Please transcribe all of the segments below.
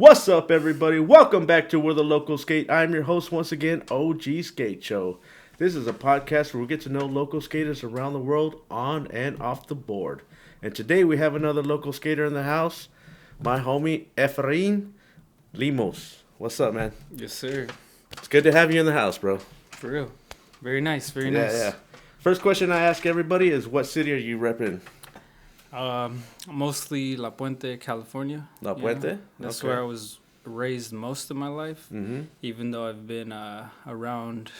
What's up, everybody? Welcome back to Where the Locals Skate. I'm your host once again, OG Skate Show. This is a podcast where we get to know local skaters around the world on and off the board. And today we have another local skater in the house, my homie Efrian Lemus. What's up, man? Yes, sir. It's good to have you in the house, bro. For real. Very nice. Very nice. Yeah. First question I ask everybody is, what city are you repping? Mostly La Puente, California. La Puente? Yeah. That's where I was raised most of my life, even though I've been around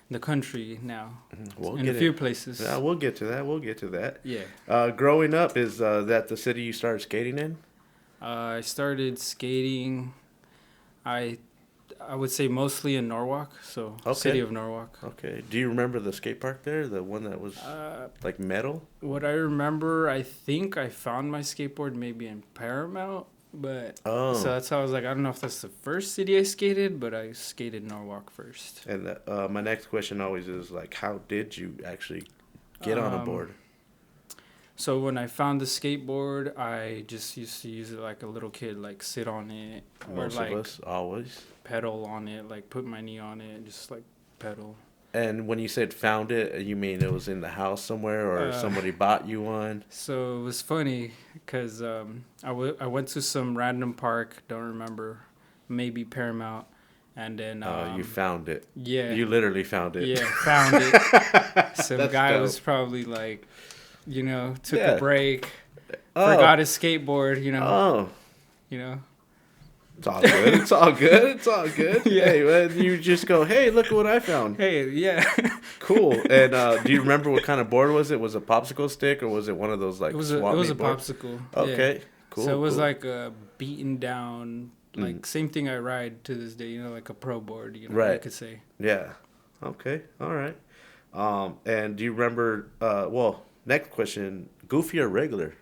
the country now in a few places. Yeah, we'll get to that. Yeah. Growing up, is that the city you started skating in? I started skating, I would say mostly in Norwalk, so city of Norwalk. Okay. Do you remember the skate park there, the one that was like metal? What I remember, I think I found my skateboard maybe in Paramount, but so that's how I was like, I don't know if that's the first city I skated, but I skated Norwalk first. And my next question always is like, how did you actually get on a board? So when I found the skateboard, I just used to use it like a little kid, like sit on it. Most or like of us always. Pedal on it, like put my knee on it, just like pedal. And when you said found it, you mean it was in the house somewhere or somebody bought you one? So it was funny because I went to some random park, don't remember, maybe Paramount. And then you found it. Yeah. You literally found it. Yeah, found it. Some That's guy dope. was probably like, took a break, Oh. forgot his skateboard, Oh. It's all good. It's all good. It's all good. Yeah. Hey, man, you just go, hey, look at what I found. Hey, yeah. Cool. And do you remember what kind of board was it? Was it a popsicle stick or was it one of those like It was swap a meet boards? popsicle. Okay. Yeah. Cool. So it was cool. like a beaten down, like same thing I ride to this day, like a pro board, Right. you could say. Yeah. Okay. All right. And do you remember, next question, goofy or regular?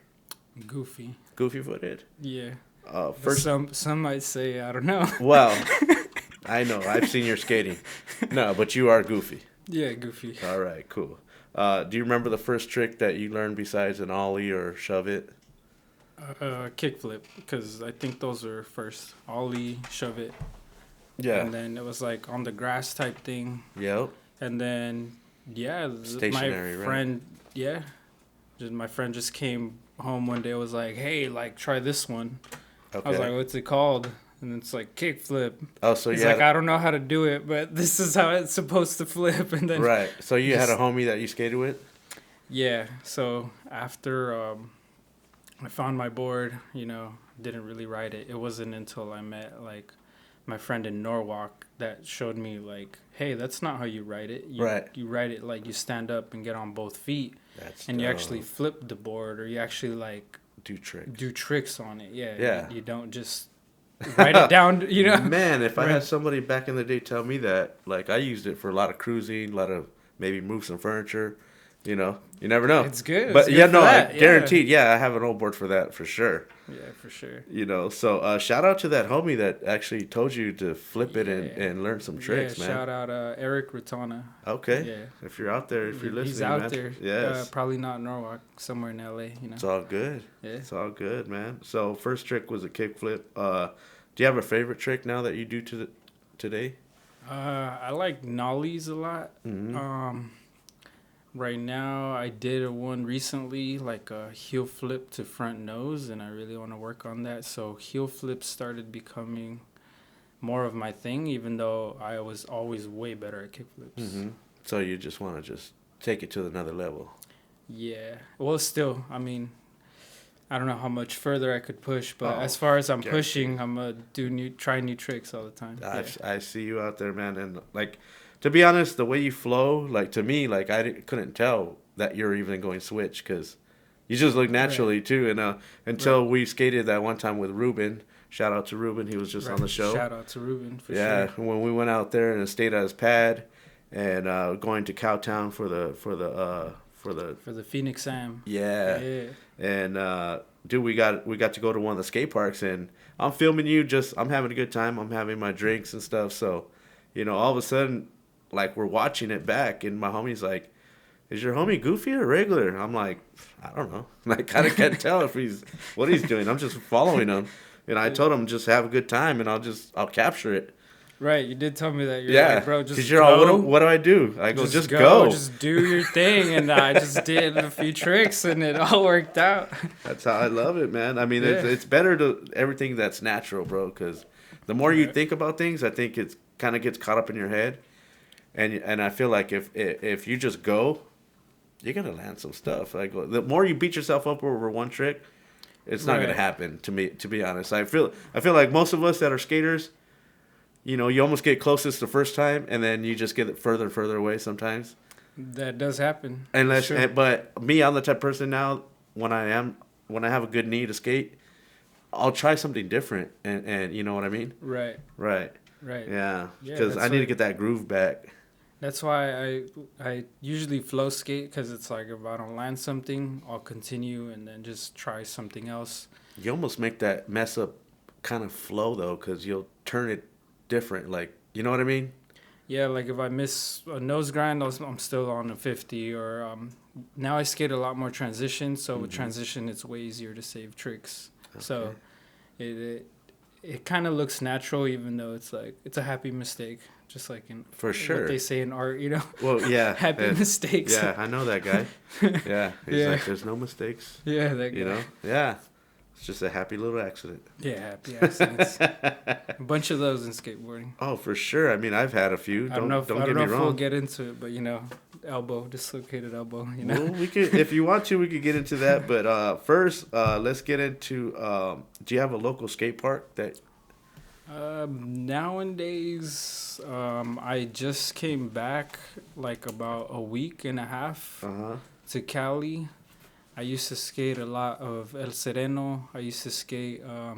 Goofy. Goofy footed? Yeah. First, some might say, I don't know. well, I know. I've seen your skating. No, but you are goofy. Yeah, goofy. All right. Cool. Do you remember the first trick that you learned besides an ollie or shove it? Kickflip, because I think those were first. Ollie, shove it. Yeah. And then it was like on the grass type thing. Yep. And then, Stationary, my right? friend, my friend just came home one day, was like, hey, like, try this one. Okay. I was like, what's it called? And it's like kickflip. Oh, so He's you like, I don't know how to do it, but this is how it's supposed to flip. And then right. So you had a homie that you skated with? Yeah. So after I found my board, didn't really ride it. It wasn't until I met like my friend in Norwalk that showed me like, hey, that's not how you ride it. You ride it like you stand up and get on both feet. You actually flip the board, or you actually like do tricks on it. Yeah. You don't just write it down, Man, if I had somebody back in the day tell me that, like I used it for a lot of cruising, a lot of maybe move some furniture, you never know. It's good. But it's good guaranteed. Yeah, I have an old board for that for sure. Yeah, for sure. So shout out to that homie that actually told you to flip it and learn some tricks, man. Shout out Eric Ratana. Okay. Yeah. If you're out there, if you're listening, he's out man. there. Yes. Probably not in Norwalk, somewhere in LA. It's all good. Yeah. It's all good, man. So first trick was a kickflip. Do you have a favorite trick now that you do today? I like nollies a lot. Mm-hmm. Right now, I did one recently, like a heel flip to front nose, and I really want to work on that. So heel flips started becoming more of my thing, even though I was always way better at kickflips. Mm-hmm. So you just want to just take it to another level. Yeah. Well, still, I mean, I don't know how much further I could push, but as far as I'm pushing, I'm gonna try new tricks all the time. I see you out there, man, and like, to be honest, the way you flow, like to me, like I couldn't tell that you're even going switch because you just look naturally too. And until we skated that one time with Ruben, shout out to Ruben, he was just on the show. Shout out to Ruben for sure. Yeah, when we went out there and stayed at his pad, and going to Cowtown for the Phoenix Sam. Yeah. And dude, we got to go to one of the skate parks, and I'm filming you. I'm having a good time. I'm having my drinks and stuff. So, all of a sudden, like we're watching it back, and my homie's like, "Is your homie goofy or regular?" I'm like, "I don't know. Like, I can't tell what he's doing. I'm just following him." And I told him just have a good time, and I'll capture it. Right, you did tell me that. You're like, bro, just because you're all, what do I do? I go, just go. Just do your thing. And I just did a few tricks, and it all worked out. That's how I love it, man. I mean, it's better to everything that's natural, bro, because the more you think about things, I think it kind of gets caught up in your head. And I feel like if you just go, you're going to land some stuff. Like, the more you beat yourself up over one trick, it's not going to happen, to me, to be honest. I feel like most of us that are skaters, you know, you almost get closest the first time, and then you just get further and further away sometimes. That does happen. But me, I'm the type of person now, when I have a good knee to skate, I'll try something different, and you know what I mean? Right. Yeah, because I need to get that groove back. That's why I usually flow skate, because it's like if I don't land something, I'll continue and then just try something else. You almost make that mess up kind of flow, though, because you'll turn it different, like, you know what I mean? Yeah, like if I miss a nose grind, I'm still on a 50. Or now I skate a lot more transition, so with transition, it's way easier to save tricks. Okay. So it kind of looks natural, even though it's like it's a happy mistake, just like in for sure what they say in art, you know. Well, yeah, happy mistakes. Yeah, I know that guy. Yeah, he's like, there's no mistakes. Yeah, that guy. You know, yeah. It's just a happy little accident. Yeah, happy accidents. A bunch of those in skateboarding. Oh, for sure. I mean, I've had a few. Don't get me wrong. I don't know if we'll get into it, but you know, dislocated elbow. You know, well, we could, if you want to, we could get into that. But first, let's get into. Do you have a local skate park that? Nowadays, I just came back like about a week and a half to Cali. I used to skate a lot of El Sereno. I used to skate, I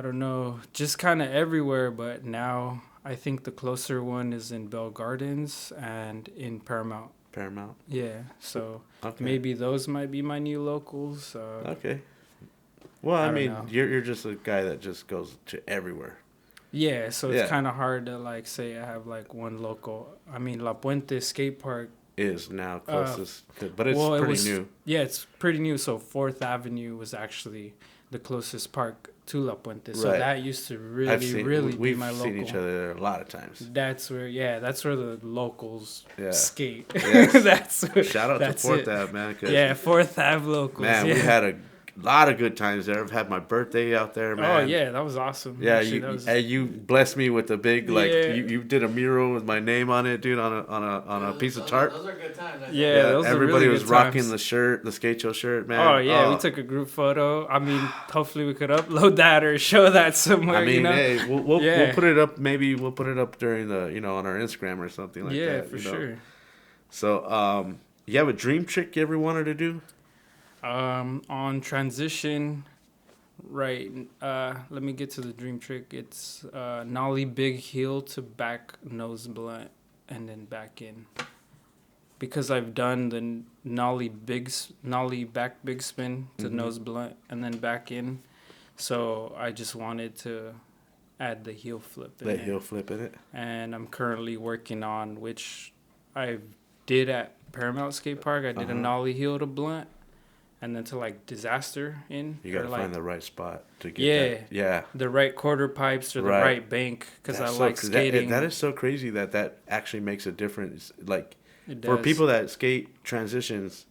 don't know, just kind of everywhere. But now I think the closer one is in Bell Gardens and in Paramount. Paramount? Yeah. So maybe those might be my new locals. Okay. Well, I mean, you're just a guy that just goes to everywhere. Yeah. So it's kind of hard to like say I have like one local. I mean, La Puente Skate Park is now closest, but it's pretty new. Yeah, it's pretty new. So 4th Avenue was actually the closest park to La Puente. So that used to really be my local. We've seen each other there a lot of times. That's where the locals skate. Yes. Shout out to 4th Ave, man. Yeah, 4th Ave locals. Man, we had a lot of good times there. I've had my birthday out there, man. Oh yeah, that was awesome. Yeah, you blessed me with a big you did a mural with my name on it, dude, on a piece of tarp. Those are good times. Yeah, those everybody are really was rocking the shirt, the skate show shirt, man. Oh yeah, we took a group photo. I mean, hopefully we could upload that or show that somewhere. I mean, you know? Hey, we'll put it up. Maybe we'll put it up during the on our Instagram or something like that. Yeah, for sure. So, you have a dream trick you ever wanted to do? On transition, right. Let me get to the dream trick. It's nollie big heel to back nose blunt and then back in. Because I've done the nollie back big spin to nose blunt and then back in, so I just wanted to add the heel flip in it. Heel flip in it. And I'm currently working on, which I did at Paramount Skate Park. I did a nollie heel to blunt. And then to like disaster in. You gotta find the right spot to get that. Yeah. The right quarter pipes or the right bank, because I like skating. That is so crazy that actually makes a difference. Like for people that skate transitions,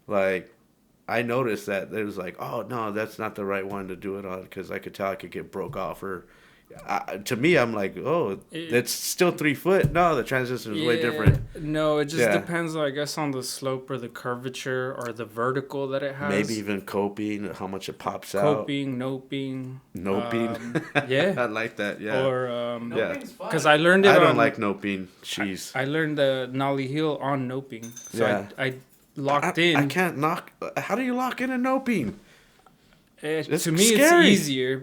like I noticed that there was like, oh no, that's not the right one to do it on, because I could tell I could get broke off or. To me, I'm like, oh, it's still 3 foot. No, the transition is way different. No, it just depends, I guess, on the slope or the curvature or the vertical that it has. Maybe even coping, how much it pops out. Coping, noping. Yeah. I like that, yeah. Or, because I learned it I don't like noping. Jeez. I learned the nollie heel on noping. So I locked in. I can't knock. How do you lock in a noping? To me, it's easier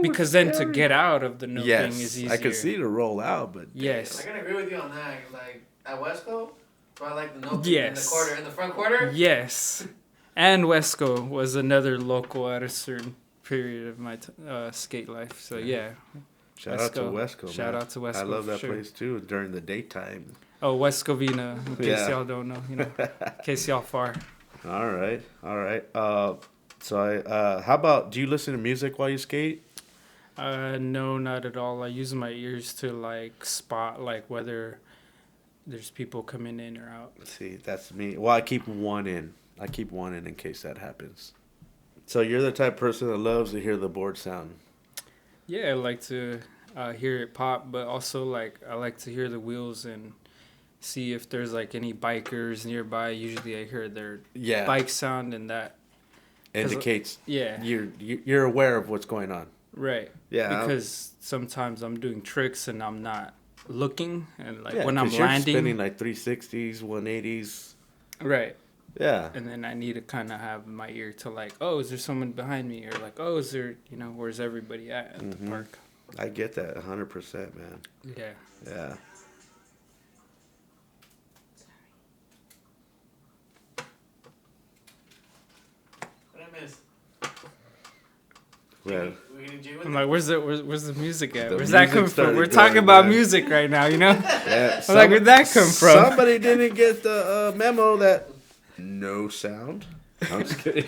because then to get out of the noping is easier. I can see to roll out, but yes, I can agree with you on that. Like at Wesco, so I like the noping in the front quarter. Yes, and Wesco was another local at a certain period of my skate life. So shout out to Wesco. Shout out to Wesco. I love that place too during the daytime. Oh, Wescovina, in case y'all don't know, in case y'all far. All right. So how about, do you listen to music while you skate? No, not at all. I use my ears to like spot like whether there's people coming in or out. See, that's me. Well, I keep one in. In case that happens. So you're the type of person that loves to hear the board sound. Yeah, I like to hear it pop, but also like I like to hear the wheels and see if there's like any bikers nearby. Usually I hear their bike sound, and that indicates yeah you're aware of what's going on. Right. Yeah. Because sometimes I'm doing tricks and I'm not looking, and like when I'm landing, spinning like 360s, 180s. Right. Yeah. And then I need to kind of have my ear to like, oh, is there someone behind me? Or like, oh, is there, where's everybody at the park? I get that 100%, man. Yeah. Yeah. What I miss? Well, I'm like, where's the music at? The Where's that come from? We're talking going, about man. music right now, Yeah, I'm like, where'd that come from? Somebody didn't get the memo that no sound. I'm just kidding.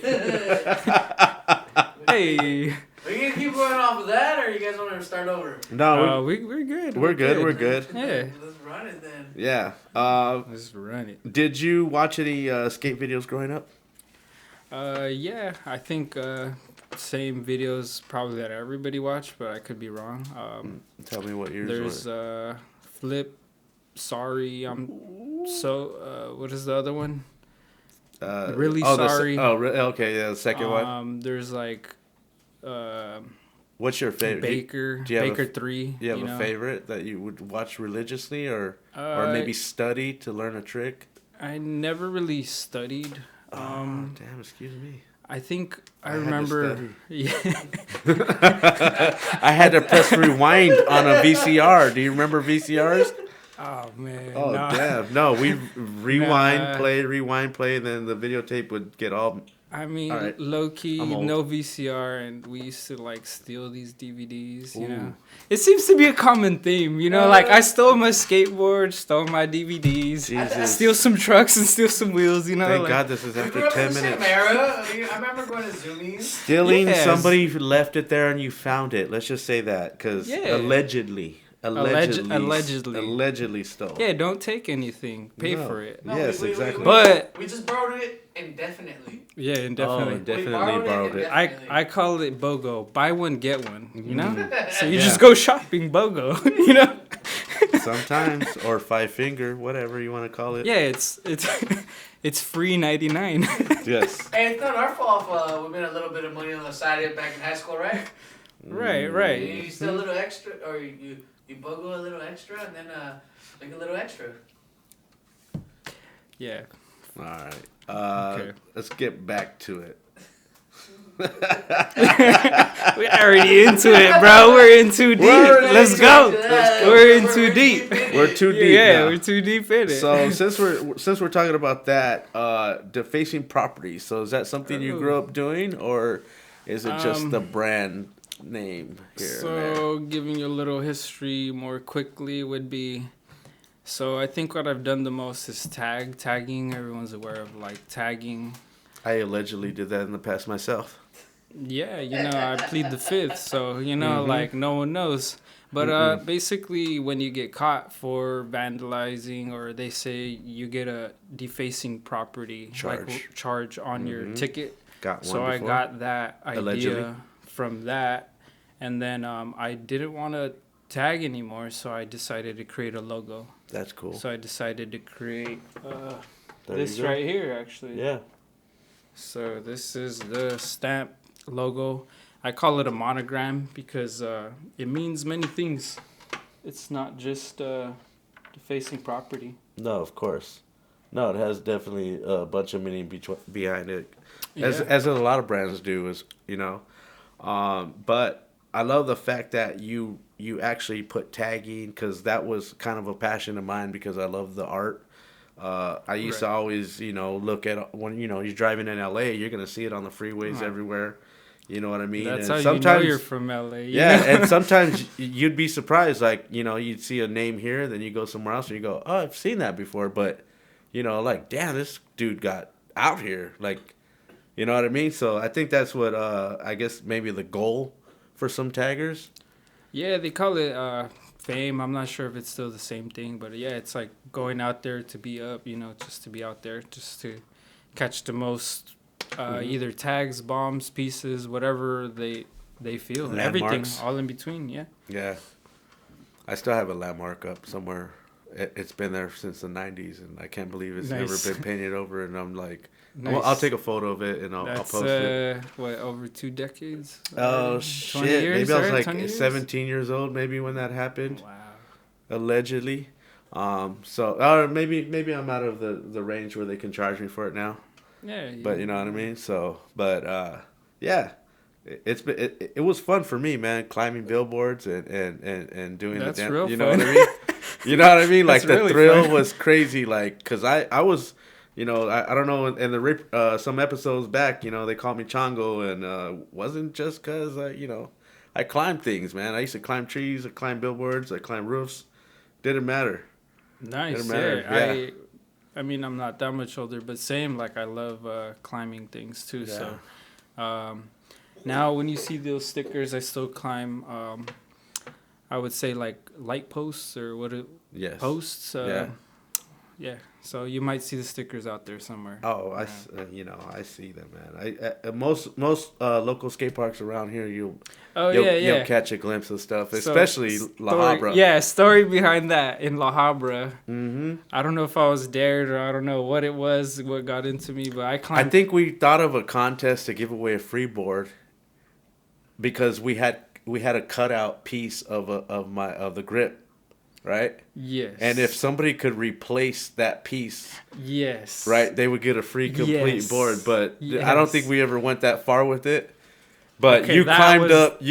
Hey. Are you gonna keep going off of that, or you guys want to start over? No, we're good. We're good. Yeah. Let's run it then. Yeah. Let's run it. Did you watch any skate videos growing up? Yeah, I think same videos probably that everybody watched, but I could be wrong. Tell me what yours were. There's Flip, Sorry, I'm so. What is the other one? Really Sorry. Okay, yeah, the second one. There's like. What's your favorite? Baker 3. Do you have a favorite that you would watch religiously, or maybe study to learn a trick? I never really studied. Damn, excuse me. I think I remember. Yeah. I had to press rewind on a VCR. Do you remember VCRs? Oh man. Oh no. damn! No, we rewind, play, and then the videotape would get all. I mean, right. Low key, no VCR, and we used to like steal these DVDs. You Ooh. know, it seems to be a common theme. You know, like I stole my skateboard, stole my DVDs, Jesus. steal some trucks and steal some wheels. You know, Thank like, God this is after 10 minutes. I remember going to Zoomies. Stealing, somebody left it there and you found it. Let's just say that, because allegedly stole. Yeah, don't take anything. Pay for it. No, yes, exactly. But we just borrowed it indefinitely. Yeah, indefinitely. Oh, definitely borrowed it. I call it BOGO. Buy one, get one. You know? So you just go shopping BOGO, you know? Sometimes, or five finger, whatever you want to call it. Yeah, it's free 99. Yes. Hey, it's not our fault if we made a little bit of money on the side back in high school, right? Right. You steal a little extra, or you BOGO a little extra, and then make a little extra. Yeah. All right. Okay. Let's get back to it. We're already into it, bro. We're in too deep. Let's go. We're in too deep. We're too deep. Yeah, we're too deep in it. So since we're talking about that, defacing property. So is that something you grew up doing, or is it just the brand name here? So giving you a little history more quickly would be. So I think what I've done the most is tagging. Everyone's aware of like tagging. I allegedly did that in the past myself. Yeah, I plead the fifth, so like no one knows. But basically, when you get caught for vandalizing, or they say you get a defacing property charge on your ticket. Got one so before. I got that idea Allegedly. from that, and then I didn't want to tag anymore, so I decided to create a logo. That's cool. So I decided to create this right here, actually. Yeah. So this is the stamp logo. I call it a monogram because it means many things. It's not just defacing property. No, of course. No, it has definitely a bunch of meaning behind it, Yeah. as a lot of brands do, but I love the fact that you actually put tagging, because that was kind of a passion of mine, because I love the art. I used to always, look at when, you're driving in LA, you're going to see it on the freeways everywhere. You know what I mean? That's and how sometimes, you're from LA. And sometimes you'd be surprised, like, you'd see a name here, then you go somewhere else and you go, oh, I've seen that before. But, like, damn, this dude got out here. Like, You know what I mean? So I think that's what I guess maybe the goal for some taggers. Yeah, they call it fame. I'm not sure if it's still the same thing, but yeah, it's like going out there to be up, just to be out there, just to catch the most either tags, bombs, pieces, whatever they feel. Landmarks. Everything, all in between, yeah. Yeah. I still have a landmark up somewhere. It's been there since the 90s, and I can't believe it's never been painted over, and I'm like... Nice. Well, I'll take a photo of it and I'll post it. What, over 2 decades? Oh, shit. Years, maybe I was like 17 years old maybe when that happened. Wow. Allegedly. So maybe I'm out of the range where they can charge me for it now. Yeah. But you know what I mean? So, but yeah. It was fun for me, man, climbing billboards and doing That's the dance. Real you fun. know what I mean? You know what I mean? Like the really thrill fun. was crazy, like, cause I was, I don't know, in the some episodes back, they called me Chongo, and wasn't just cause I climbed things, man. I used to climb trees, I climbed billboards, I climbed roofs. Didn't matter. Nice. Didn't matter. Yeah. I mean, I'm not that much older, but same. Like I love climbing things too. Yeah. So, now when you see those stickers, I still climb. I would say like light posts or yes. Posts. Yeah. So you might see the stickers out there somewhere. Oh, I see them, man. Most local skate parks around here, you'll catch a glimpse of stuff, especially La Habra. Yeah, story behind that in La Habra. Mm-hmm. I don't know if I was dared or I don't know what it was, what got into me, but I climbed. I think we thought of a contest to give away a free board because we had a cutout piece of the grip. Right? Yes. And if somebody could replace that piece, yes, right, they would get a free complete board. But I don't think we ever went that far with it. But you climbed up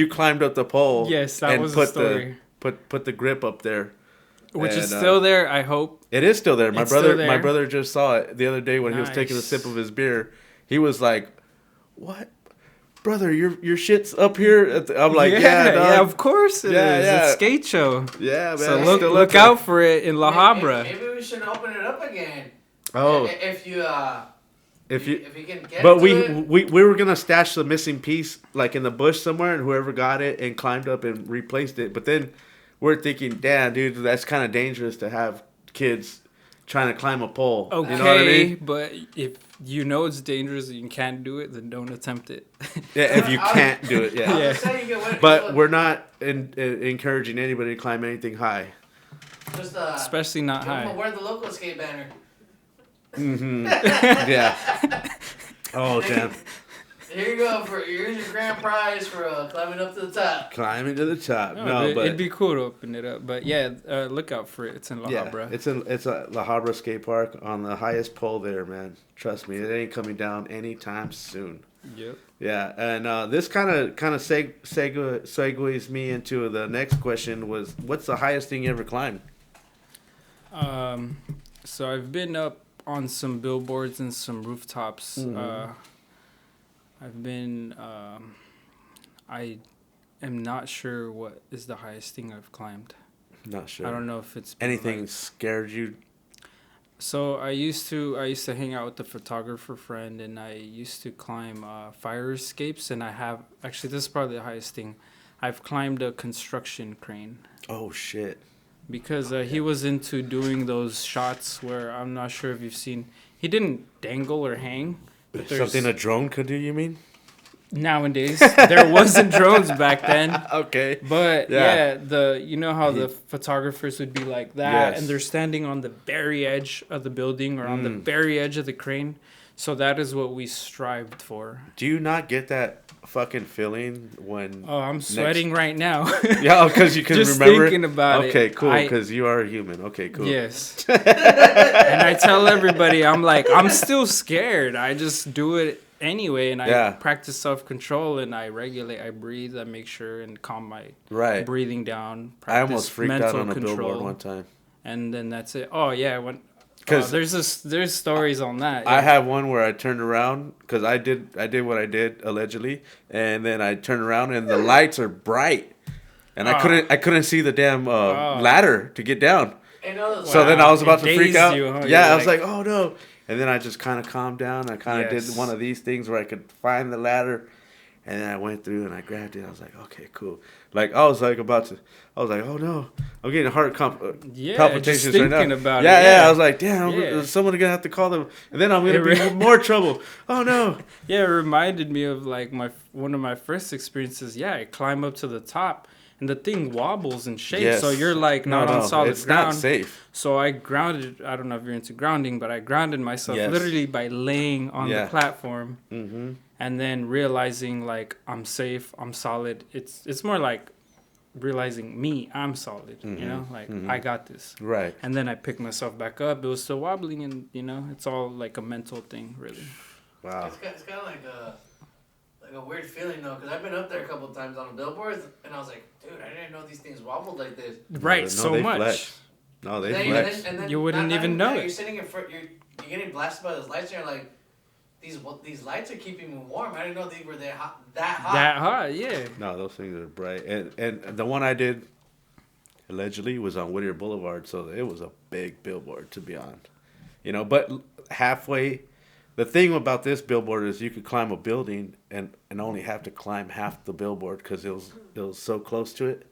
the pole. Yes, that was the story. Put the grip up there, which is still there. I hope it is still there. My brother just saw it the other day when he was taking a sip of his beer. He was like, "What? Brother, your shit's up here." I'm like, yeah, of course it is. It's a skate show. Yeah, man. So look out for it in La Habra. Maybe we should open it up again. Oh, if you can get. But we were gonna stash the missing piece like in the bush somewhere, and whoever got it and climbed up and replaced it. But then we're thinking, damn, dude, that's kind of dangerous to have kids trying to climb a pole. Okay, you know what I mean? But if you know it's dangerous and you can't do it, then don't attempt it. Yeah, if you can't do it, yeah. But we're not encouraging anybody to climb anything high. Just, especially not high. Wear the Locals Sk8 banner. Mm-hmm. Yeah. Oh, damn. Here you go. Here's your grand prize for climbing up to the top. Climbing to the top. No, but it'd be cool to open it up. But yeah, look out for it. It's in La Habra. It's a La Habra skate park on the highest pole there, man. Trust me, it ain't coming down anytime soon. Yep. Yeah, and this kind of segues me into the next question. Was what's the highest thing you ever climbed? So I've been up on some billboards and some rooftops. Mm-hmm. I've been, I am not sure what is the highest thing I've climbed. Not sure. I don't know if it's anything scared you. So I used to hang out with a photographer friend, and I used to climb fire escapes, and this is probably the highest thing. I've climbed a construction crane. Oh shit. Because he was into doing those shots where I'm not sure if you've seen. He didn't dangle or hang. Something a drone could do, you mean? Nowadays, there wasn't drones back then. Okay. But you know how the photographers would be like that, and they're standing on the very edge of the building or on the very edge of the crane. So that is what we strived for. Do you not get that fucking feeling when? Oh, I'm sweating right now. Yeah, because you can just remember. Thinking about it. Okay, cool. Because you are a human. Okay, cool. Yes. And I tell everybody, I'm like, I'm still scared. I just do it anyway, and I practice self-control, and I regulate. I breathe. I make sure and calm my breathing down. I almost freaked out on a billboard one time. And then that's it. Oh yeah, there's stories on that. Yeah. I have one where I turned around because I did what I did allegedly, and then I turned around and the lights are bright, and I couldn't see the damn ladder to get down. So then I was about to freak out. I was like, oh no. And then I just kind of calmed down. I kind of did one of these things where I could find the ladder. And then I went through and I grabbed it. I was like, okay, cool. Like, I was like, oh no, I'm getting heart palpitations right now. About yeah. I was like, damn, someone's going to have to call them. And then I'm going to be in more trouble. Oh, no. Yeah, it reminded me of, like, one of my first experiences. Yeah, I climb up to the top. And the thing wobbles and shakes, so you're like not on solid it's ground. It's not safe. So I grounded. I don't know if you're into grounding, but I grounded myself literally by laying on the platform, and then realizing like I'm safe, I'm solid. It's more like realizing I'm solid. You know, like I got this. Right. And then I picked myself back up. It was still wobbling, and it's all like a mental thing, really. Wow. It's kind of like a weird feeling though, because I've been up there a couple of times on the billboards, and I was like, dude, I didn't know these things wobbled like this. Right, so much. Flex. No, they flex. And then you wouldn't even know it. You're sitting in front, you're getting blasted by those lights, and you're like, these lights are keeping me warm. I didn't know they were that hot. That hot, yeah. No, those things are bright. And the one I did, allegedly, was on Whittier Boulevard, so it was a big billboard to be on. But halfway... The thing about this billboard is you could climb a building and only have to climb half the billboard because it was so close to it.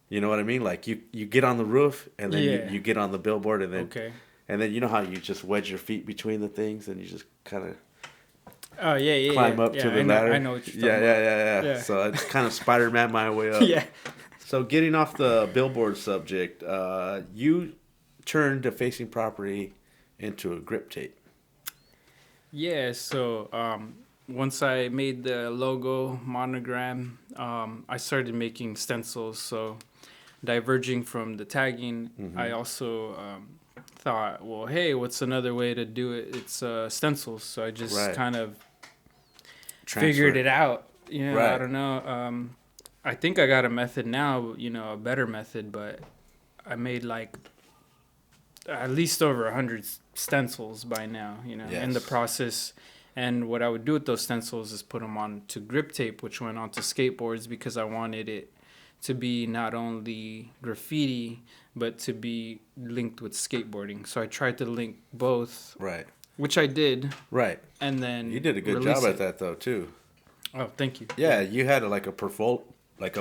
You know what I mean? Like you get on the roof and then you get on the billboard and then and then you know how you just wedge your feet between the things and you just kind of climb up to the ladder. I know what you're talking about. Yeah. So I just kind of Spider-Man my way up. Yeah. So getting off the billboard subject, you turned a facing property into a grip tape. Yeah, so once I made the logo monogram, I started making stencils. So diverging from the tagging, I also thought, well, hey, what's another way to do it? It's stencils. So I just kind of figured it out. I don't know. I think I got a method now, a better method, but I made like at least over 100 stencils by now, in the process. And what I would do with those stencils is put them onto grip tape, which went onto skateboards because I wanted it to be not only graffiti, but to be linked with skateboarding. So I tried to link both. Right. Which I did. Right. And then you did a good job at that, though, too. Oh, thank you. Yeah, you had like a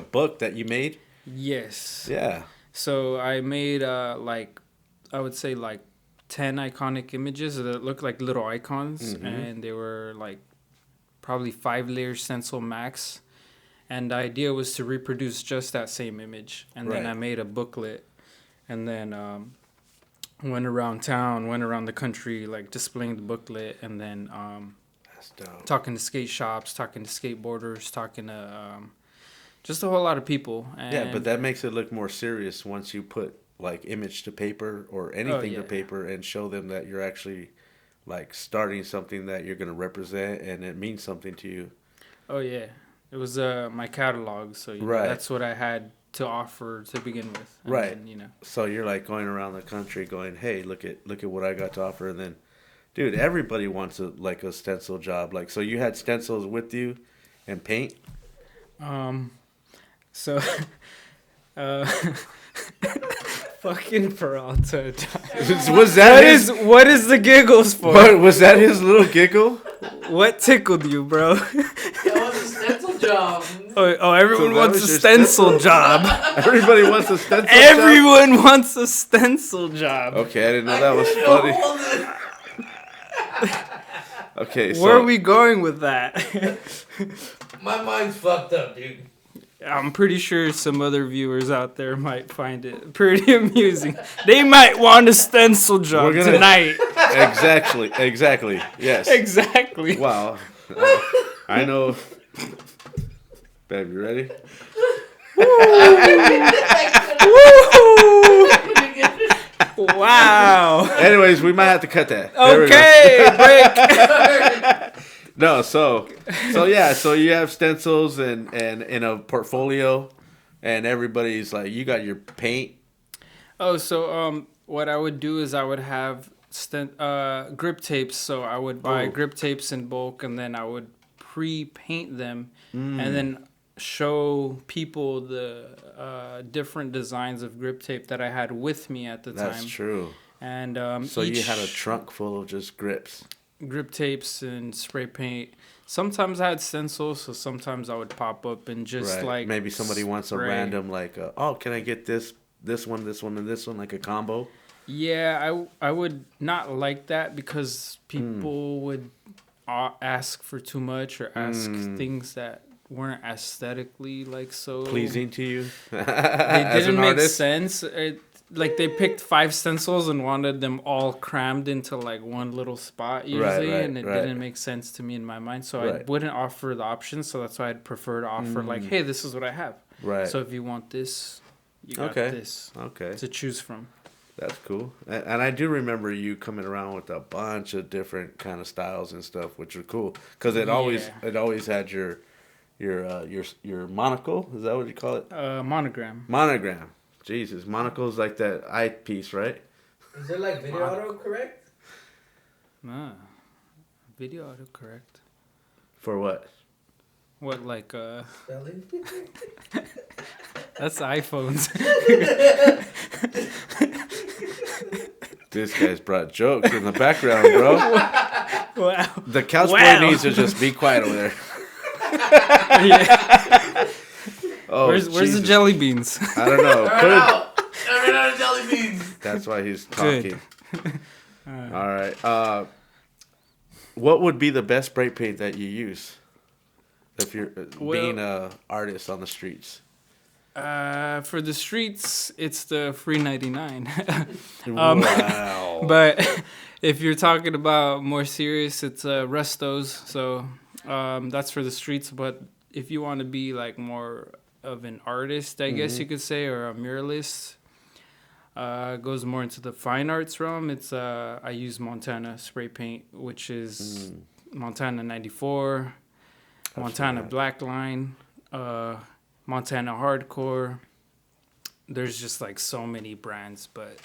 book that you made? Yes. Yeah. So I made I would say 10 iconic images that look like little icons, and they were like probably 5 layers stencil max. And the idea was to reproduce just that same image. And then I made a booklet, and then went around town, went around the country, like displaying the booklet, and then that's dope. Talking to skate shops, talking to skateboarders, talking to just a whole lot of people. And yeah, but that makes it look more serious once you put like image to paper or anything to paper and show them that you're actually like starting something that you're going to represent and it means something to you. Oh yeah, it was my catalog, so that's what I had to offer to begin with. And then, so you're like going around the country going, hey, look at what I got to offer. And then dude, everybody wants a stencil job. Like, so you had stencils with you and paint. So fucking Peralta. What is the giggles for? What, was that his little giggle? What tickled you, bro? That was a stencil job. Oh, everyone wants a stencil job. Everybody wants a stencil job? Everyone wants a stencil job. Okay, I didn't know that was funny. Okay, so where are we going with that? My mind's fucked up, dude. I'm pretty sure some other viewers out there might find it pretty amusing. They might want a stencil job tonight. Exactly. Yes. Exactly. Wow. I know. Babe, you ready? Wow. Anyways, we might have to cut that. Okay, break. No, so you have stencils and in a portfolio, and everybody's like, you got your paint. Oh, so what I would do is I would have grip tapes. So I would buy grip tapes in bulk, and then I would pre-paint them, and then show people the different designs of grip tape that I had with me at the time. That's true. And So you had a trunk full of just grips. grip tapes and spray paint. Sometimes I had stencils, so sometimes I would pop up and just like maybe somebody wants a random like, oh, can I get this one, and this one, like a combo? Yeah, I would not like that because people would ask for too much or ask things that weren't aesthetically like so pleasing to you. They didn't make sense. Like they picked 5 stencils and wanted them all crammed into like one little spot usually, and it didn't make sense to me in my mind. So I wouldn't offer the options. So that's why I'd prefer to offer like, hey, this is what I have. Right. So if you want this, you got this. Okay. To choose from. That's cool. And I do remember you coming around with a bunch of different kind of styles and stuff, which are cool because it always had your monocle. Is that what you call it? Monogram. Monogram. Jesus, monocle's like that eyepiece, right? Is it like video autocorrect? Nah. Video autocorrect. For what? What, like, Spelling? That's iPhones. This guy's brought jokes in the background, bro. Wow. The couch boy needs to just be quiet over there. Yeah. Oh, where's the jelly beans? I don't know. I ran out of jelly beans. That's why he's talking. All right. What would be the best spray paint that you use if you're being a artist on the streets? For the streets, it's the free 99. Wow. But if you're talking about more serious, it's Restos. So that's for the streets. But if you want to be like more of an artist, I guess you could say, or a muralist, goes more into the fine arts realm. It's I use Montana spray paint, which is Montana 94, Montana Black Line, Montana Hardcore. There's just like so many brands, but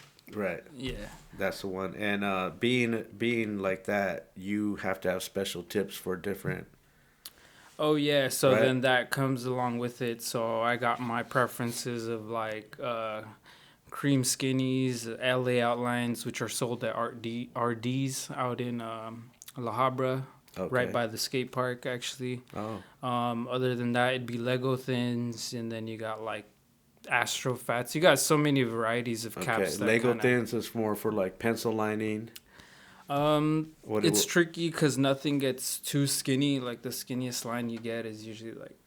yeah, that's the one. And being like that, you have to have special tips for different. Oh yeah, so then that comes along with it. So I got my preferences of like cream skinnies, LA outlines, which are sold at RD's out in La Habra, right by the skate park actually. Other than that, it'd be Lego thins, and then you got like Astro Fats. You got so many varieties of caps. Lego thins is more for like pencil lining. It's tricky because nothing gets too skinny. Like the skinniest line you get is usually like,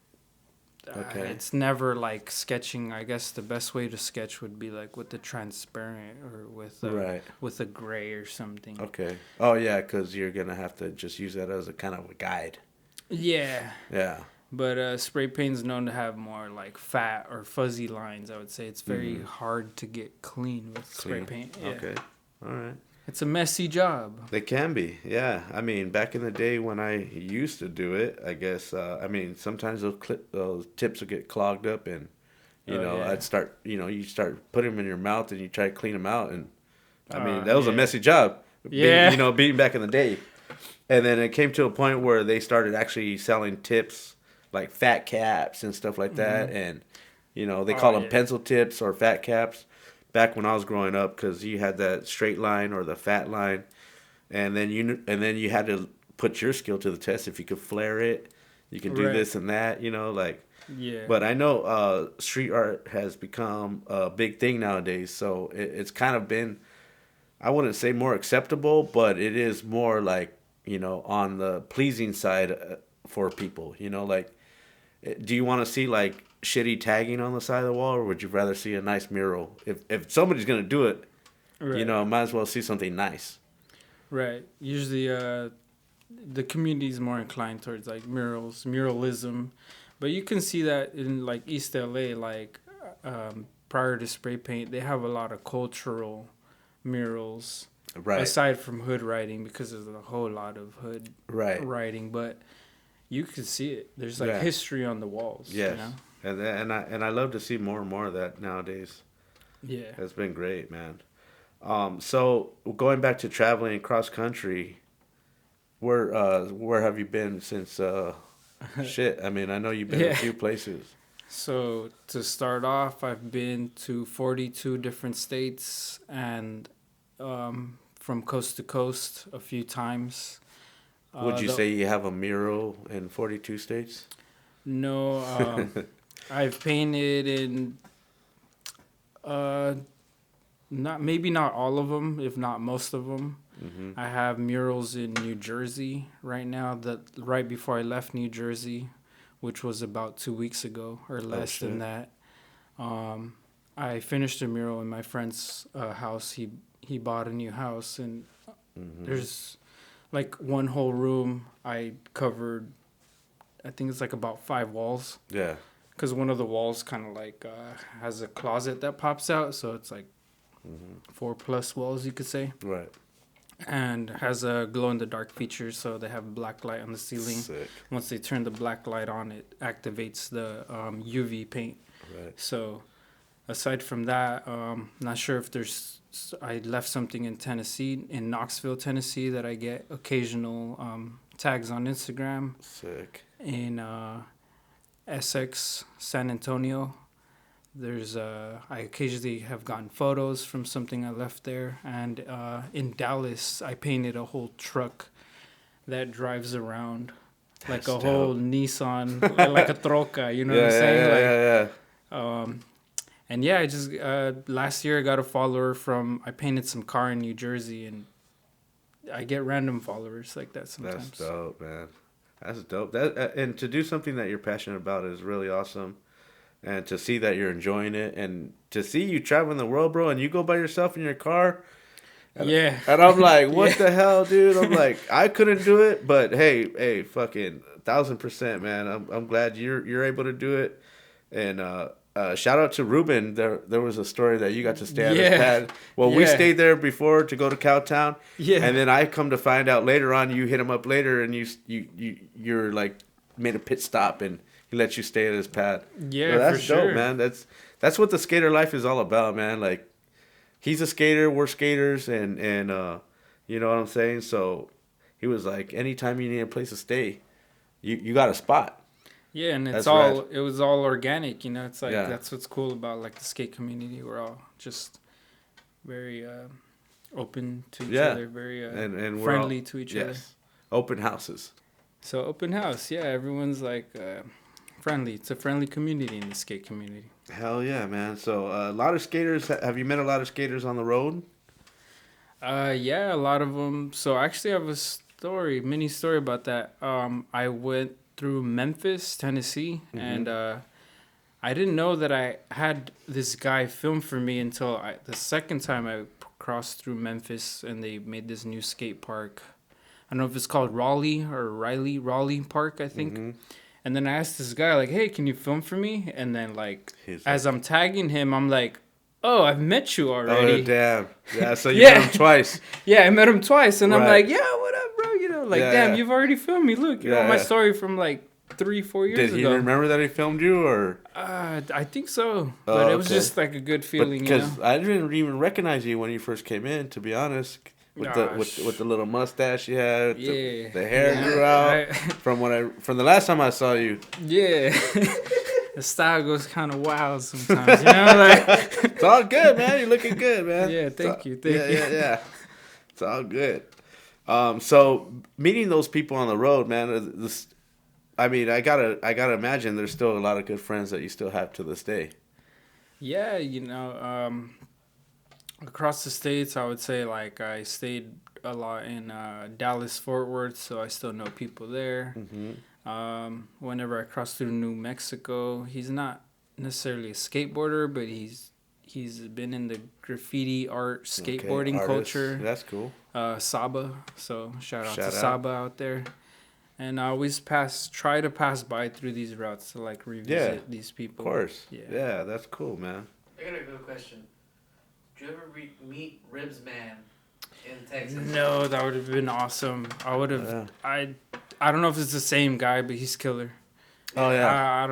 it's never like sketching. I guess the best way to sketch would be like with the transparent or with a gray or something. Okay. Oh yeah, because you're gonna have to just use that as a kind of a guide. Yeah. Yeah. But spray paint's known to have more like fat or fuzzy lines. I would say it's very hard to get clean with spray paint. Yeah. Okay. All right. It's a messy job. They can be, yeah. I mean, back in the day when I used to do it, I guess, sometimes those tips would get clogged up and, I'd start, you start putting them in your mouth and you try to clean them out. And, that was a messy job. Yeah. Being back in the day. And then it came to a point where they started actually selling tips, like fat caps and stuff like that. And, they call them pencil tips or fat caps. Back when I was growing up, because you had that straight line or the fat line, and then you had to put your skill to the test. If you could flare it, you can do this and that, Yeah. But I know street art has become a big thing nowadays, so it's kind of been, I wouldn't say more acceptable, but it is more like, on the pleasing side for people. Do you want to see like shitty tagging on the side of the wall, or would you rather see a nice mural? If somebody's gonna do it, might as well see something nice. Right. Usually, the community is more inclined towards like muralism, but you can see that in like East LA, like prior to spray paint, they have a lot of cultural murals. Right. Aside from hood writing, because there's a whole lot of hood writing, but you can see it. There's like history on the walls. Yes. And I love to see more and more of that nowadays. Yeah. It's been great, man. So going back to traveling cross country, where have you been since shit? I mean, I know you've been a few places. So to start off, I've been to 42 different states and from coast to coast a few times. Would you say you have a mural in 42 states? No, I've painted in not all of them, if not most of them. Mm-hmm. I have murals in New Jersey right now. That right before I left New Jersey, which was about 2 weeks ago or less than that. I finished a mural in my friend's house. He bought a new house, and there's like one whole room I covered. I think it's like about 5 walls. Yeah. Because one of the walls kind of like has a closet that pops out, so it's like 4+ walls, you could say. Right. And has a glow-in-the-dark feature, so they have black light on the ceiling. Sick. Once they turn the black light on, it activates the UV paint. Right. So aside from that, not sure if there's... I left something in Tennessee, in Knoxville, Tennessee, that I get occasional tags on Instagram. Sick. In Essex, San Antonio, there's I occasionally have gotten photos from something I left there. And in Dallas, I painted a whole truck that drives around. Like a whole Nissan, like a troca, you know what I'm saying? Yeah. And yeah, I just last year I got a follower from, I painted some car in New Jersey, and I get random followers like that sometimes. That's dope, man. That's dope. That and to do something that you're passionate about is really awesome. And to see that you're enjoying it, and to see you traveling the world, bro, and you go by yourself in your car. And, yeah. And I'm like, what the hell, dude? I'm like, I couldn't do it, but hey, fucking 1000%, man. I'm glad you're able to do it. And shout out to Ruben. There was a story that you got to stay at his pad. Well, we stayed there before to go to Cowtown. Yeah. And then I come to find out later on, you hit him up later, and you're like made a pit stop, and he let you stay at his pad. Yeah, so that's for sure, dope, man. That's what the skater life is all about, man. Like, he's a skater, we're skaters, and you know what I'm saying. So he was like, anytime you need a place to stay, you got a spot. Yeah, and it was all organic, you know. It's like that's what's cool about like the skate community. We're all just very open to each other, very and friendly to each other. Open houses. So open house, yeah. Everyone's like friendly. It's a friendly community in the skate community. Hell yeah, man. So a lot of skaters. Have you met a lot of skaters on the road? Yeah, a lot of them. So actually, I have a mini story about that. I went through Memphis, Tennessee, and I didn't know that I had this guy film for me until the second time I crossed through Memphis, and they made this new skate park. I don't know if it's called Raleigh Park, I think. And then I asked this guy, like, hey, can you film for me? And then, like, as I'm tagging him, I'm like, oh, I've met you already. Oh, damn. Yeah, so you met him twice. Yeah, I met him twice, and I'm like, yeah, what up, bro? You know, like, damn, you've already filmed me. Look, you know my story from, like, 3-4 years ago. Did he remember that he filmed you, or? I think so. But it was just, like, a good feeling, because I didn't even recognize you when you first came in, to be honest. With the little mustache you had, the hair grew out. From the last time I saw you. Yeah. The style goes kind of wild sometimes, you know? Like, it's all good, man. You're looking good, man. Yeah, thank you. Yeah. It's all good. So meeting those people on the road, man. I gotta imagine there's still a lot of good friends that you still have to this day. Yeah, you know, across the states, I would say like I stayed a lot in Dallas, Fort Worth, so I still know people there. Whenever I cross through New Mexico, he's not necessarily a skateboarder, but he's been in the graffiti art skateboarding culture. That's cool. Saba, so shout out to Saba out there. And I always try to pass by through these routes to like revisit these people. Of course. Yeah, that's cool, man. I got a good question. Did you ever meet Ribs Man in Texas? No, that would have been awesome. I would have. I don't know if it's the same guy, but he's killer. Oh yeah.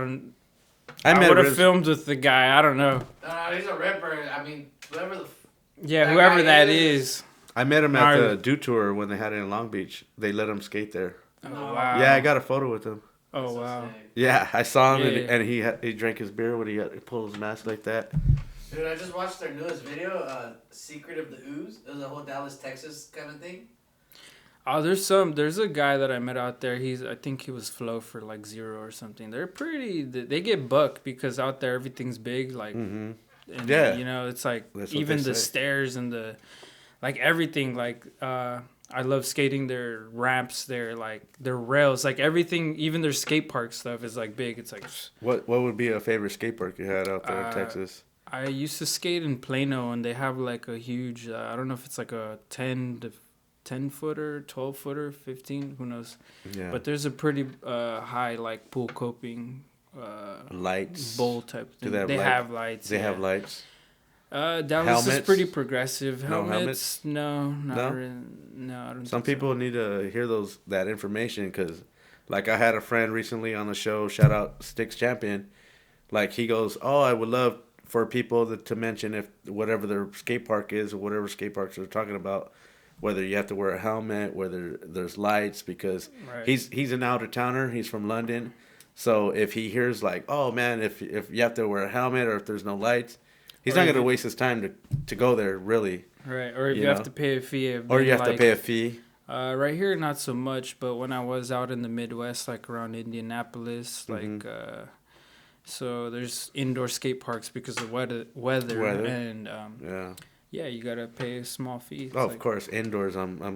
I would have filmed with the guy. I don't know. No, he's a ripper. I mean, whoever that is. I met him at the Do Tour when they had it in Long Beach. They let him skate there. Oh wow. Yeah, I got a photo with him. Oh wow. Yeah, I saw him and he drank his beer when he pulled his mask like that. Dude, I just watched their newest video, Secret of the Ooze. It was a whole Dallas, Texas kind of thing. Oh, there's a guy that I met out there. I think he was flow for like 0 or something. They're pretty. They get bucked because out there everything's big. Like, and, yeah, you know, it's like that's even the stairs and the, like everything. Like, I love skating their ramps. Their rails. Like everything. Even their skate park stuff is like big. It's like. What would be a favorite skate park you had out there in Texas? I used to skate in Plano, and they have like a huge. I don't know if it's like a 10-footer, 12-footer, 15, who knows? Yeah. But there's a pretty high like pool coping lights bowl type thing. They have lights. They have lights. Dallas is pretty progressive. Helmets? No, not no? really. No, I don't. Some people need to hear that information because, like, I had a friend recently on the show. Shout out Sticks Champion. Like he goes, "Oh, I would love for people to mention if whatever their skate park is or whatever skate parks they're talking about." Whether you have to wear a helmet, whether there's lights, because he's an out-of-towner. He's from London. So if he hears like, oh, man, if you have to wear a helmet or if there's no lights, he's not going to waste his time to go there, really. Right, or if you have to pay a fee. Or you have to pay a fee. Right here, not so much, but when I was out in the Midwest, like around Indianapolis, so there's indoor skate parks because of weather. And yeah, you gotta pay a small fee. It's of course, indoors.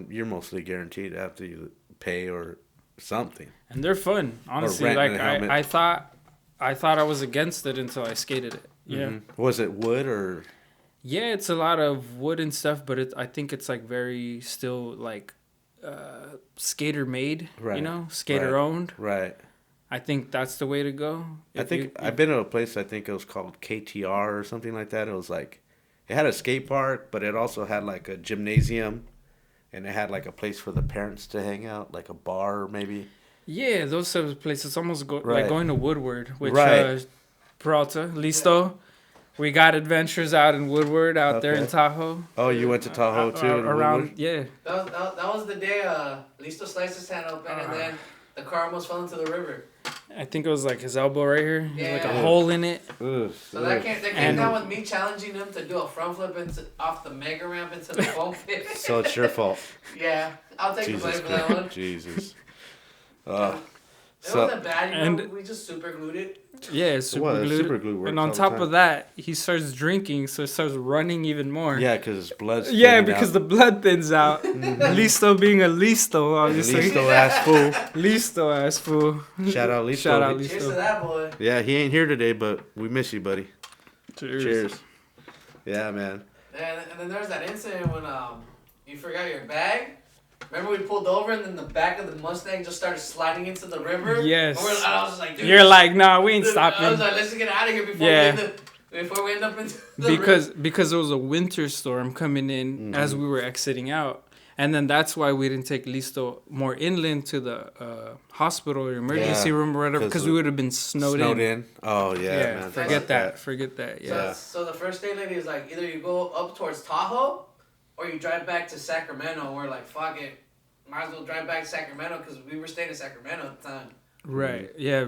You're mostly guaranteed after you pay or something. And they're fun, honestly. Like I thought I was against it until I skated it. Yeah. Mm-hmm. Was it wood or? Yeah, it's a lot of wood and stuff, but I think it's like very still like skater made. Right. You know, skater owned. Right. I think that's the way to go. I've been to a place. I think it was called KTR or something like that. It was like. It had a skate park, but it also had like a gymnasium, and it had like a place for the parents to hang out, like a bar maybe. Yeah, those types of places almost like going to Woodward, which Peralta, Listo. We got adventures out in Woodward, there in Tahoe. Oh, you went to Tahoe too? Around, yeah. That was the day Listo sliced his hand open, and then the car almost fell into the river. I think it was like his elbow right here. Yeah. Like a hole in it. So that came down with me challenging him to do a front flip off the mega ramp into the foam pit. So it's your fault. Yeah, I'll take the blame for that one. Jesus. It wasn't bad, we just super glued it. Yeah, super glue. And on top of that, he starts drinking, so it starts running even more. Yeah, because his blood's because the blood thins out. Listo being a listo, obviously. Listo ass fool. Shout out Listo. Cheers to that boy. Yeah, he ain't here today, but we miss you, buddy. Cheers. Yeah, man. And then there was that incident when you forgot your bag. Remember we pulled over and then the back of the Mustang just started sliding into the river? Yes. I was just like, dude. You're like, nah, we ain't stopping. I was like, let's just get out of here before we end up into the river. Because there was a winter storm coming in as we were exiting out. And then that's why we didn't take Listo more inland to the hospital or emergency room or whatever, because we would have been snowed in. Oh, yeah, man. Forget that. Yeah. So the first day lady is like, either you go up towards Tahoe or you drive back to Sacramento. And we're like, fuck it. Might as well drive back to Sacramento because we were staying in Sacramento at the time. Right. Yeah.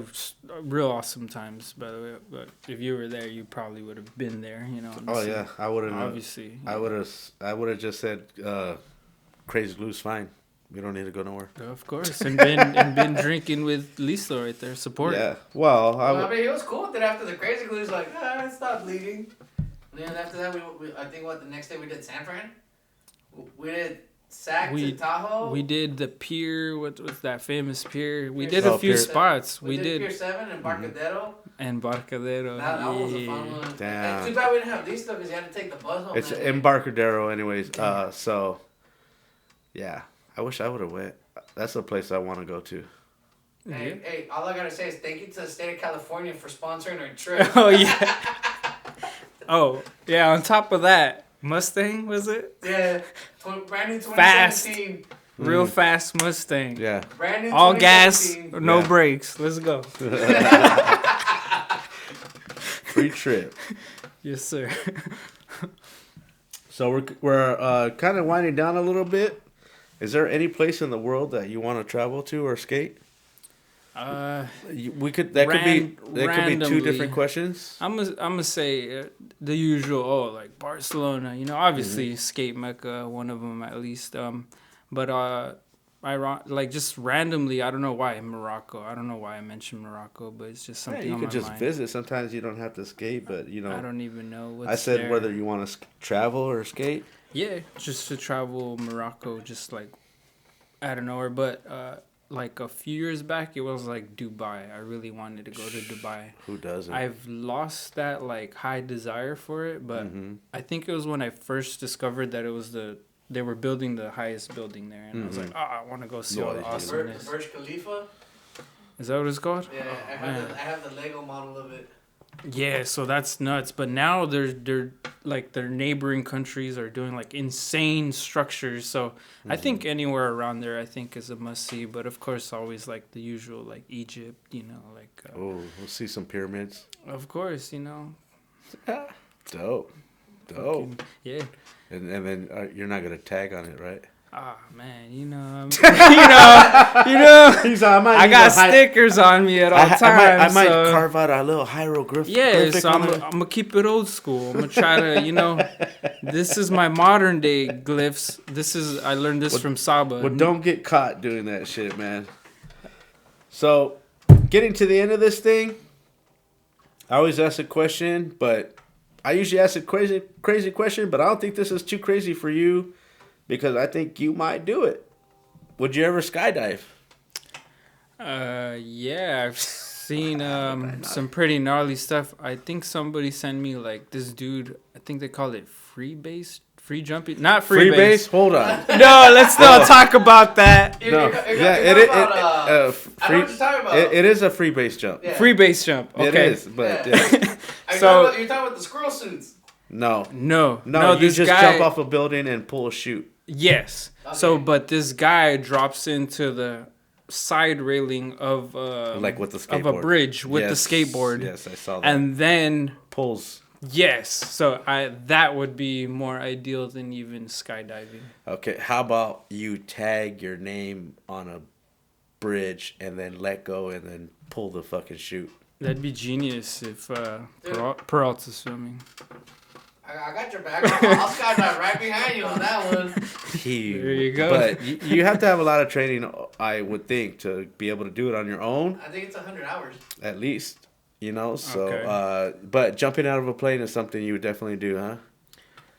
Real awesome times, by the way. But if you were there, you probably would have been there, you know. Oh, yeah. I would have. Obviously. I would have just said, Crazy Glue's fine. We don't need to go nowhere. Of course. And been drinking with Listo right there. Support. Yeah. Well, I mean, he was cool with it after the Crazy Glue. He's like, it stopped bleeding. And then after that, we I think the next day we did San Fran. We did Sac to Tahoe. We did the pier. What was that famous pier? We did a few spots. We did Pier 7 and Barcadero. Embarcadero. That was a fun one. Damn. Too bad we didn't have these stuff because you had to take the bus home. It's Embarcadero anyways. So, yeah. I wish I would have went. That's a place I want to go to. Hey, all I got to say is thank you to the state of California for sponsoring our trip. Oh, yeah. Oh, yeah. On top of that, Mustang, was it? Yeah. Brand new 2017. Fast. Real fast Mustang. Yeah. Brand new all gas, no brakes. Let's go. Free trip. Yes, sir. So we're kind of winding down a little bit. Is there any place in the world that you want to travel to or skate? We could that could be two randomly. different questions. I'm gonna say the usual. Oh, like Barcelona. You know, obviously skate mecca, one of them at least. But like just randomly, I don't know why Morocco. I don't know why I mentioned Morocco, but it's just something. Yeah, you on could my just mind. visit. Sometimes you don't have to skate, but you know. I don't even know what's I said there. whether you want to travel or skate. Yeah, just to travel Morocco, just like out of nowhere. But like a few years back, it was like Dubai. I really wanted to go to Dubai. Who doesn't? I've lost that like high desire for it, but I think it was when I first discovered that it was they were building the highest building there, and I was like, I want to go see all the awesomeness. Burj Khalifa. Is that what it's called? Yeah, Oh, I have the Lego model of it. Yeah, so that's nuts. But now they're like their neighboring countries are doing like insane structures. So I think anywhere around there, I think is a must see. But of course, always like the usual, like Egypt, you know, like. We'll see some pyramids. Of course, you know. Dope. Yeah. And then you're not gonna tag on it, right? Ah man, you know, I got stickers on me at all times. I might carve out a little hieroglyphic. Yeah, so I'm gonna keep it old school. I'm gonna try to, this is my modern day glyphs. I learned this from Saba. Well, don't get caught doing that shit, man. So, getting to the end of this thing, I always ask a question, but I usually ask a crazy question, but I don't think this is too crazy for you. Because I think you might do it. Would you ever skydive? Yeah, I've seen some pretty gnarly stuff. I think somebody sent me like this dude. I think they call it free jumping, not free base. Hold on. No, let's not talk about that. It is a free base jump. Yeah. Free base jump. Okay. It is, but you're talking about the squirrel suits. No. This you just guy, jump off a building and pull a chute. Yes. Okay. So, but this guy drops into the side railing of like with the skateboard. of a bridge with the skateboard. Yes, I saw that. And then pulls. Yes. So that would be more ideal than even skydiving. Okay, how about you tag your name on a bridge and then let go and then pull the fucking chute? That'd be genius if Peralta's swimming. I got your back. I'll skydive right behind you on that one. There you go. But you have to have a lot of training, I would think, to be able to do it on your own. I think it's 100 hours. At least, So, Okay. but jumping out of a plane is something you would definitely do, huh?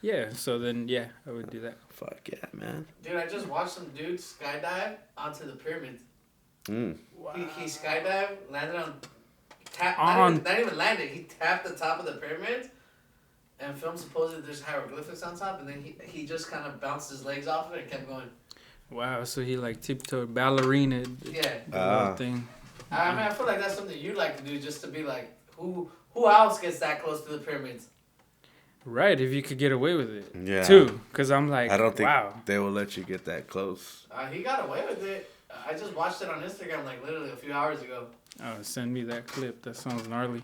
Yeah. So then, I would do that. Fuck yeah, man. Dude, I just watched some dude skydive onto the pyramids. Wow. He skydived, landed on... Not even landed. He tapped the top of the pyramid and filmed supposedly there's hieroglyphics on top, and then he just kind of bounced his legs off of it and kept going. Wow, so he like tiptoed ballerina the whole thing. I mean, I feel like that's something you'd like to do, just to be like, who else gets that close to the pyramids? Right, if you could get away with it. Yeah. Too, because I'm like, I don't think wow. they will let you get that close. He got away with it. I just watched it on Instagram like literally a few hours ago. Oh, send me that clip. That sounds gnarly.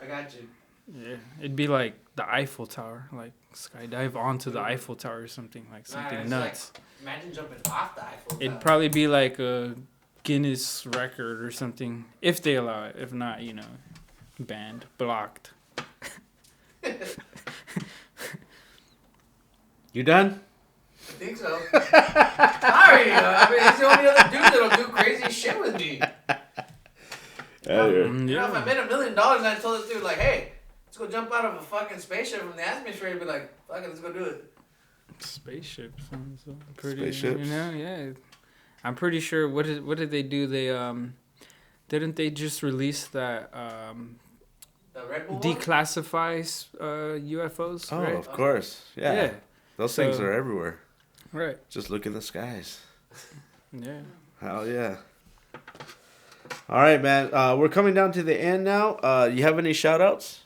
I got you. Yeah, it'd be like the Eiffel Tower, like skydive onto the Eiffel Tower or something, like something nuts. Like, imagine jumping off the Eiffel Tower. It'd probably be like a Guinness record or something, if they allow it. If not, banned, blocked. You done? I think so. Sorry, I mean, he's the only other dude that'll do crazy shit with me. If I made $1 million and I told this dude, like, hey, let's go jump out of a fucking spaceship from the atmosphere, he'd be like, fuck it, let's go do it. Spaceship sounds pretty. Spaceships. Yeah. I'm pretty sure. What did they do? They didn't they just release that The Red Bull one? declassify UFOs? Oh, right? of course. Yeah. Those things are everywhere. Right. Just look in the skies. Yeah. Hell yeah. All right, man. We're coming down to the end now. You have any shout outs?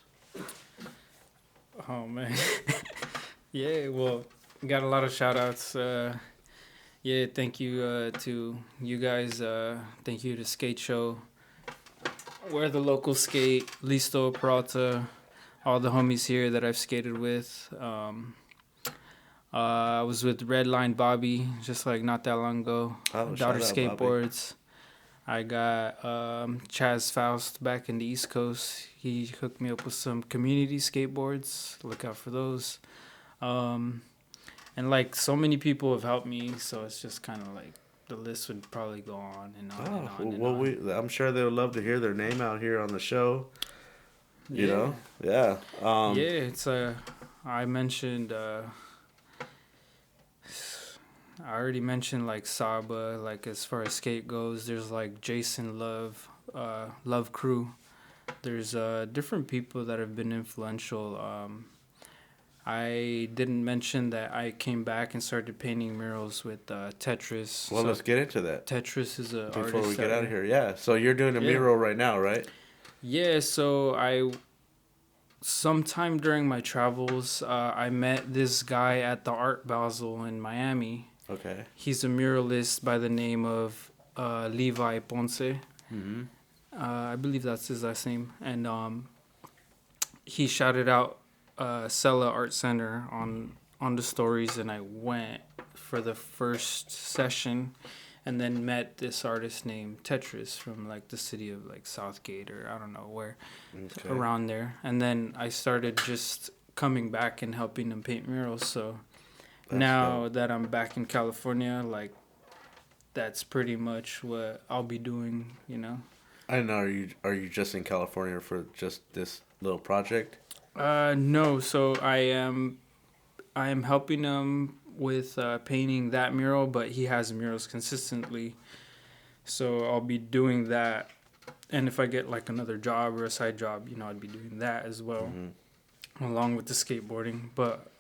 Oh, man. Yeah, well, got a lot of shout outs. Yeah, thank you to you guys. Thank you to Skate Show. We're the Locals Sk8, Listo, Peralta, all the homies here that I've skated with. I was with Redline Bobby just like not that long ago. Oh, Daughter shout out, Skateboards. I got Chaz Faust back in the East Coast. He hooked me up with some community skateboards. Look out for those. And like so many people have helped me, so it's just kind of like the list would probably go on and on and on. And on. I'm sure they would love to hear their name out here on the show. You know, yeah. It's I mentioned. I already mentioned like Saba. Like as far as skate goes, there's like Jason Love, Love Crew. There's different people that have been influential. I didn't mention that I came back and started painting murals with Tetris. Well, let's get into that. Tetris is a before artist we get out of here. Yeah, so you're doing a mural right now, right? Yeah, so sometime during my travels, I met this guy at the Art Basel in Miami. Okay. He's a muralist by the name of Levi Ponce. Mm-hmm. I believe that's his last name. And he shouted out Sella Art Center on the stories, and I went for the first session and then met this artist named Tetris from like the city of like Southgate or I don't know where, around there. And then I started just coming back and helping him paint murals. So now that I'm back in California, like that's pretty much what I'll be doing, you know. I know. Are you just in California for just this little project? No. So I am helping him with painting that mural, but he has murals consistently. So I'll be doing that. And if I get like another job or a side job, you know, I'd be doing that as well, along with the skateboarding. But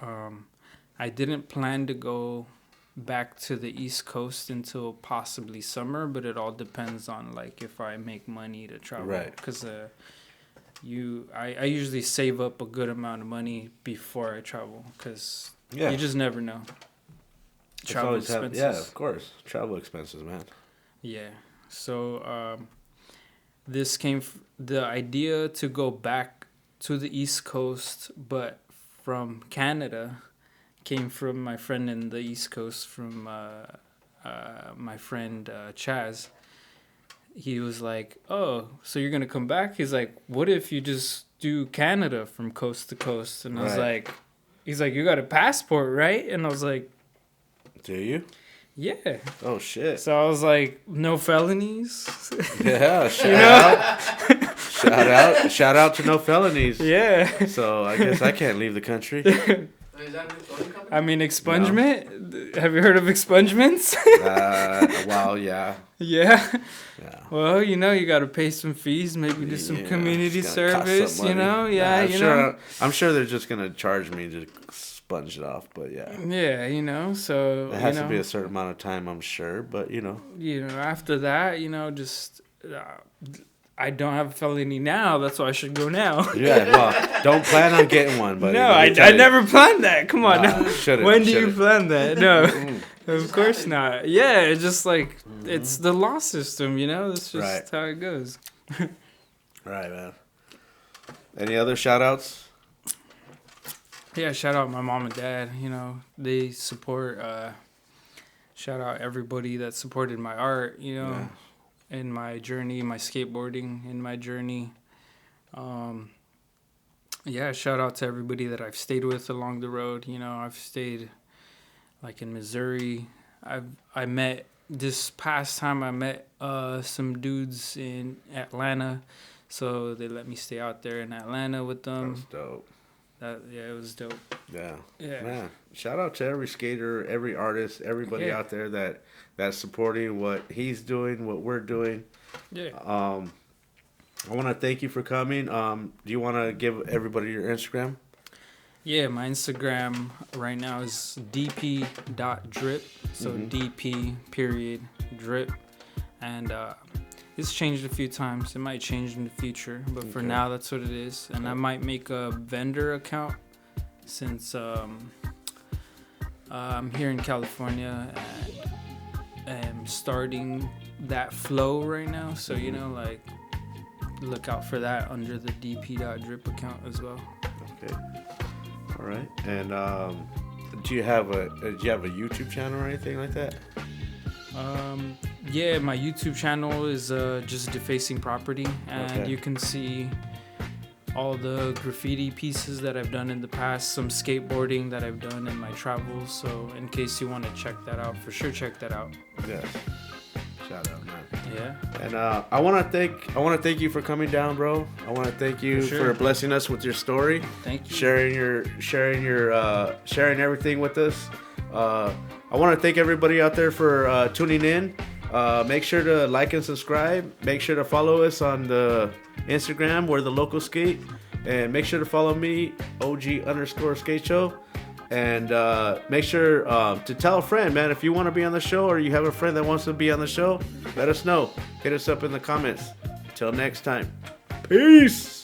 I didn't plan to go back to the East Coast until possibly summer, but it all depends on like if I make money to travel. Right. Because I usually save up a good amount of money before I travel, because you just never know. Travel expenses. Yeah, of course. Travel expenses, man. Yeah. So this came the idea to go back to the East Coast, but from Canada, came from my friend in the East Coast, from my friend Chaz. He was like, "Oh, so you're gonna come back?" He's like, "What if you just do Canada from coast to coast?" And I was like, "He's like, you got a passport, right?" And I was like, "Do you?" Yeah. Oh shit. So I was like, "No felonies." Yeah. Shout out to no felonies. Yeah. So I guess I can't leave the country. Is that a new clothing company? I mean, expungement. No. Have you heard of expungements? Well, yeah. Yeah. Well, you know, you got to pay some fees, maybe do some community service, you know? Yeah, I'm sure they're just going to charge me to sponge it off, but yeah. Yeah, you know, so... It has to be a certain amount of time, I'm sure, but, you know. You know, after that, you know, just... I don't have a felony now, that's why I should go now. Yeah, well, don't plan on getting one, but... No, I never planned that. Come on. When do you plan that? No. Of course not. Yeah, it's just like, it's the law system, you know? That's just how it goes. Right, man. Any other shout-outs? Yeah, shout out my mom and dad. You know, they support, shout out everybody that supported my art, you know, in my journey, my skateboarding, in my journey. Yeah, shout out to everybody that I've stayed with along the road. You know, I've stayed... like in Missouri, I met this past time. I met some dudes in Atlanta, so they let me stay out there in Atlanta with them. That's dope. It was dope. Yeah, man. Shout out to every skater, every artist, everybody out there that's supporting what he's doing, what we're doing. Yeah. I want to thank you for coming. Do you want to give everybody your Instagram? Yeah, my Instagram right now is dp.drip, so dp.drip, and it's changed a few times. It might change in the future, but for now, that's what it is. And I might make a vendor account since I'm here in California and I'm starting that flow right now. So, you know, like, look out for that under the dp.drip account as well. Okay. All right. And do you have a YouTube channel or anything like that? Yeah, my YouTube channel is just Defacing Property, and Okay. you can see all the graffiti pieces that I've done in the past, some skateboarding that I've done in my travels. So in case you want to check that out, for sure check that out. Yes. Shout out, man. Yeah. And I want to thank you for coming down, bro. I want to thank you For sure. for blessing us with your story, Thank you. sharing everything with us. I want to thank everybody out there for tuning in. Make sure to like and subscribe. Make sure to follow us on the Instagram, we're the Locals Sk8, and make sure to follow me, OG_skate show. And make sure to tell a friend, man, if you want to be on the show or you have a friend that wants to be on the show, let us know. Hit us up in the comments. Till next time. Peace.